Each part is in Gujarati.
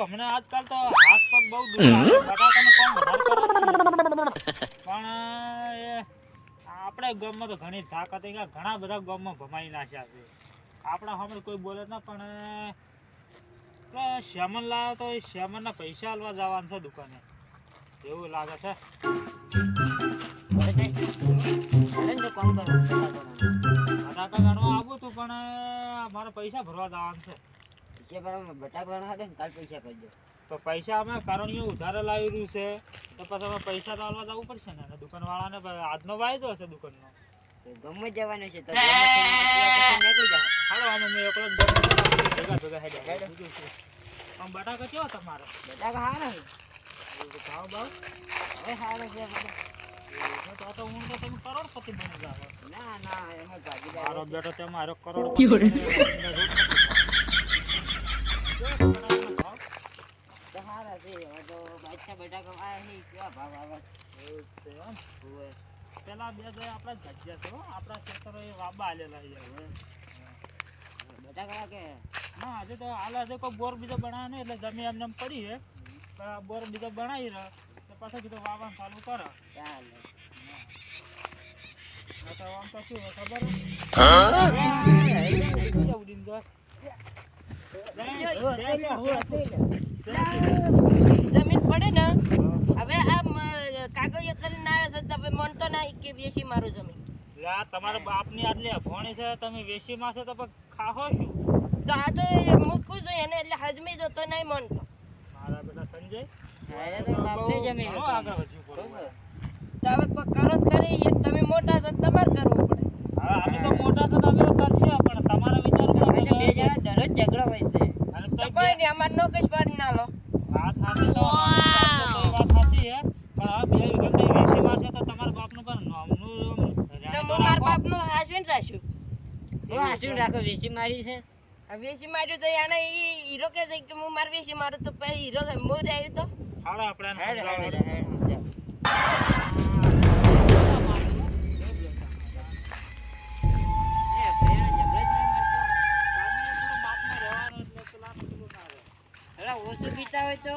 હમણાં આજકાલ તો હાથ પગ બહુ દુખે બટાકાનું કામ વધારે કરે છે. પણ એ આપણે ગામમાં તો ઘણી તાકાત હતી કે ઘણા બધા ગામમાં ભમાઈ નાખ્યા છે. આપણા સામે કોઈ બોલે ના પણ શ્યામન લાવ્યો તો એ શ્યામનના પૈસા આલવા જવાનું છે દુકાને એવું લાગે છે. બટાકા ગણવા આવું તું પણ મારે પૈસા ભરવા જવાનું છે. તો પૈસા અમે કારણીઓ ઉધારે લાવી રહ્યું છે તો પછી અમે પૈસા તો આલવા જવું પડશે ને દુકાન વાળાને આજનો વાયદો હશે દુકાનનો. ગમે જવાનું છે તો હાલો આમ હું એકલો જ ભેગા હેડ્યા આમ બટાકા કેવો તમારે? બટાકા હારા ભાવ ભાવ હવે હારા છે તો હું તો તમે કરોડપતિ બની જાવ. ના ના એમાં ભાગીદાર મારો બેટો તે મારો કરોડપતિ હારા છે. હવે તો બાદશાહ બટાકા આયા નહીં કેવા ભાવ આવે પેલા બે બે આપણા જ જગ્યા છે આપણા ખેતરો એ વાબા આલેલા છે. બટાકા કે ના આજે તો હાલ આજે કોઈ બોર બીજો બનાવે ને એટલે જમીન એમને એમ પડી છે પણ બોર બીજો બનાવી રહ્યો તો પાછો કીધું વાવવાનું ચાલુ કરો. ચાલે તો આમ તો શું ખબર ઉડીને જાય જમીન પડે ને હવે આ કાગળિયા કરીને આવ્યો છે તમે મનતો ના કે વેચી મારું જમીન. તમારા બાપની આટલી અભોણી છે તમે વેચી માં છે તો ખાહો શું? તો આ તો મૂકવું જોઈએ એને એટલે હજમી જતો નહીં મનતો. મારા બેટા સંજય બાપની જમીન ઘણો આગળ વધ્યું પડે. તો હવે કરો જ ખરી તમે મોટા છો તમારે કરવું પડે. હા અમે તો મોટા તો તમે તો કરશે પણ તમારા વિચાર બે જણા દરરોજ ઝઘડો હોય છે. તો કોઈ નહીં અમારે નોકશ પાડી ના લો. વાત સાચી તો વાત સાચી છે પણ આ બે વિગતે વેચી માં છે તો તમારા બાપનું પણ નામનું તો હું મારા બાપનું હાસવીને રાખ્યું. હું હાસું રાખો વેચી મારી છે. વેચી માર્યું તો એને હીરો કે છે કે હું મારે વેચી મારું તો પછી હીરો મોર આવ્યું તો હાલો આપણે હેડ હેડ હેડ ઓછું પીતા હોય તો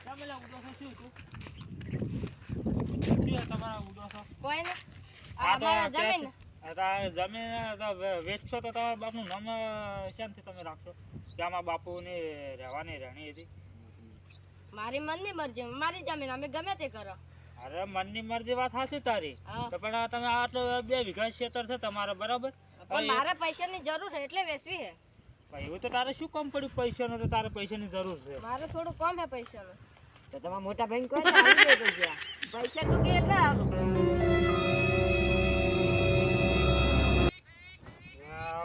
તમારા ઉડો છો કોઈ ને જમીન વેચશો તો તમારા બાપનું નામ શાંતિ તમે રાખશો કે આમાં બાપુની રહેવાની રહેણી હતી. મારી મનની મરજી મારી જમીન અમે ગમે તે કરો. અરે મનની મરજી વાત હાસી તારી તો પણ તમે આટલો 2 વીઘા ખેતર છે તમારે બરાબર પણ મારે પૈસાની જરૂર છે એટલે વેચવી છે. એવું તો તારે શું કામ પડ્યું પૈસાનું તો તારે પૈસાની જરૂર છે. મારે થોડું કમ છે પૈસાનું તો તમારા મોટા ભાઈ કોઈ આવી દે પૈસા પૈસા તો કે એટલા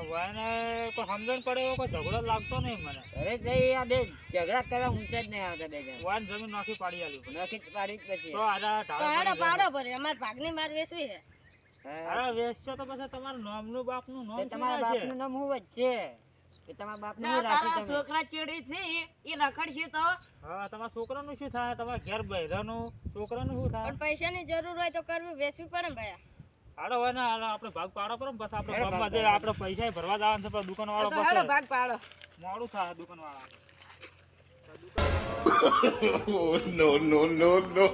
વાયને કોઈ સમજણ પડે એવો કોઈ ઝઘડો લાગતો નહીં મને. અરે જઈ આ બે ઝઘડા કરવા ઊંચા જ નહીં આવતા બે જણા વાયને જમીન નાખી પાડી આલ્યું નોખી પાડી જ પછી તો આડા પાડો પાડો ભરે અમાર ભાગની માર વેચવી છે. અરે વેચશો તો પછી તમારું નામનું બાપનું નામ તો તમારા બાપનું નામ હું વચ્ચે કે તમારા બાપનું હું રાખી તમે છોકરા ચેડી છે એ રખડશે તો હા તમારા છોકરાનું શું થાય તમારા ઘેર બહેરાનું છોકરાનું શું થાય? પણ પૈસાની જરૂર હોય તો કરવી વેચવી પડે ને ભાઈ. હાલો હોય ને હાલો આપણે ભાગ પાડો પર બસ આપણે ગામમાં જઈએ આપણે પૈસા ભરવા જવાનું છે પણ દુકાન વાળો તો હાલો ભાગ પાડો મોડું થાય દુકાન વાળા. No, no, no, no.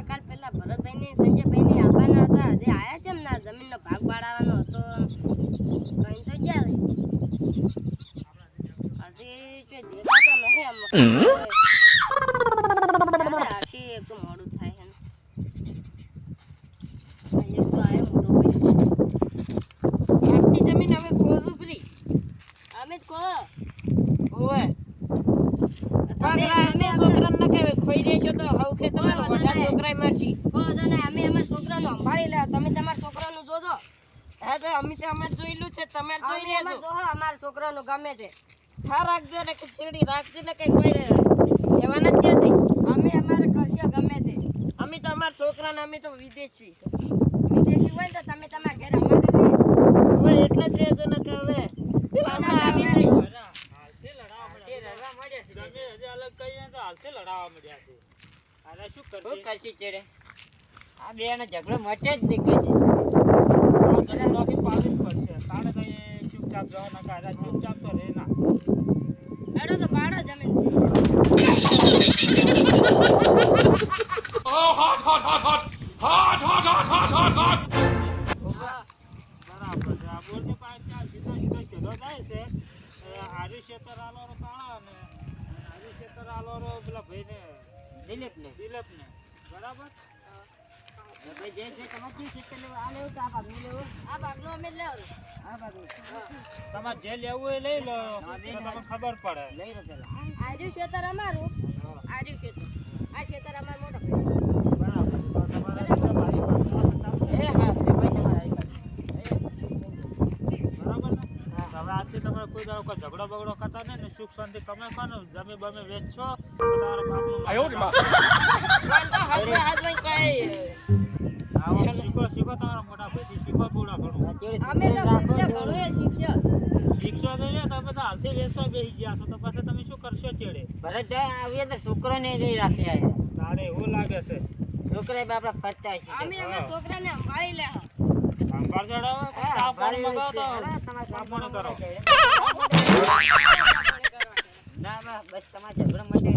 કાલ પેલા ભરતભાઈ ને સંજયભાઈ ને આવવાના હતા હજી આયા છે ને જમીનનો ભાગ પાડવાનો હતો કઈ તો ગયા હજી જો દેખાતો નહીં આશી એક તો મોડું થાય છે એક તો આયો મોટો ભાઈ આપણી જમીન હવે ખોજું ફરી અમે જ કહો ઓય તમે છોકરાને ન કહેવે ખોઈ દેશો તો હવ કે તમારો મોટા છોકરાય મારશી કહો તો ને અમે અમાર છોકરાનું સંભાળી લે તમે તમાર છોકરાનું જોજો હા તો અમે તો અમાર જોઈલું છે તમે જોઈ લેજો જોહો અમાર છોકરાનું ગમે છે થા રાખજો ને કે ચીડી રાખજો ને કઈ કોઈ કહેવાના જ નથી અમે અમારે કરશે ગમે તે અમે તો અમાર છોકરાને અમે તો વિદેશી છે વિદેશી હોય તો તમે તમાર ઘરે અમારે હવે એટલે જ રહેજો ને કે હવે પેલા હમણાં આવી હાલથી લડાવવા મળ્યા છે. તમે હજી અલગ કહીએ તો હાલથી લડાવવા મળ્યા છે. અરે શું શું કરશે કરશી ચેડે આ બે નો ઝઘડો મટે જ નહીં કદી. તને નોખી પાડવી જ પડશે તાણે કઈ ચૂપચાપ જવાના કાયદા ચૂપચાપ તો રહે ના હેડો તો પાડો જમીન બરાબર છે આ બોરની પાસે ત્યાં સીધો સીધો સીધો જાય છે આર્યુ ક્ષેત્ર આલોરો કાળા અને આર્યુ ક્ષેત્ર આલોરો પેલા ભાઈને દિલીપ ને દિલીપને બરાબર ભાઈ જે છે તમારે જે સિસ્ટમ લેવું આ લેવું તો આ ભાગનું લેવું આ ભાગનો અમે જ લેવાનું આ ભાગનું તમારે જે લેવું હોય એ લઈ લો તો તમને ખબર પડે લઈ લો પેલા આર્યું ખેતર અમારું આર્યું ખેતર આ ખેતર અમાર મોટો બરાબર તો તમારે રીતે મારી પાસે એ હા એ ભાઈ તમારા આવી બરાબર ને હવે આજથી તમે કોઈ દાડો કોઈ ઝઘડો બગડો કરતા નહીં ને સુખ શાંતિ તમે ખાનો જમી બમી વેચશો તો તમારા પાછું હાથમાં કઈ આવો શીખો શીખો તમારા મોટા ભાઈથી શીખો થોડા ઘણું અમે તો શિક્ષા ઘણું શિક્ષા શીખશો નહીં ને તમે તો હાલથી વેચવા બેસી ગયા છો તો પછી તમે શું કરશો ચેડે ભરતભાઈ આવીએ તો છોકરાને નહીં રાખી આવ્યા તારે એવું લાગે છે છોકરા બાપડા ફરતા છે અમે અમારા છોકરાને સંભાળી લે અંબાર ચડાવો ચા પાણી મગાવો તો ચા પાણી કરો ના બસ તમારે ઝઘડો માટે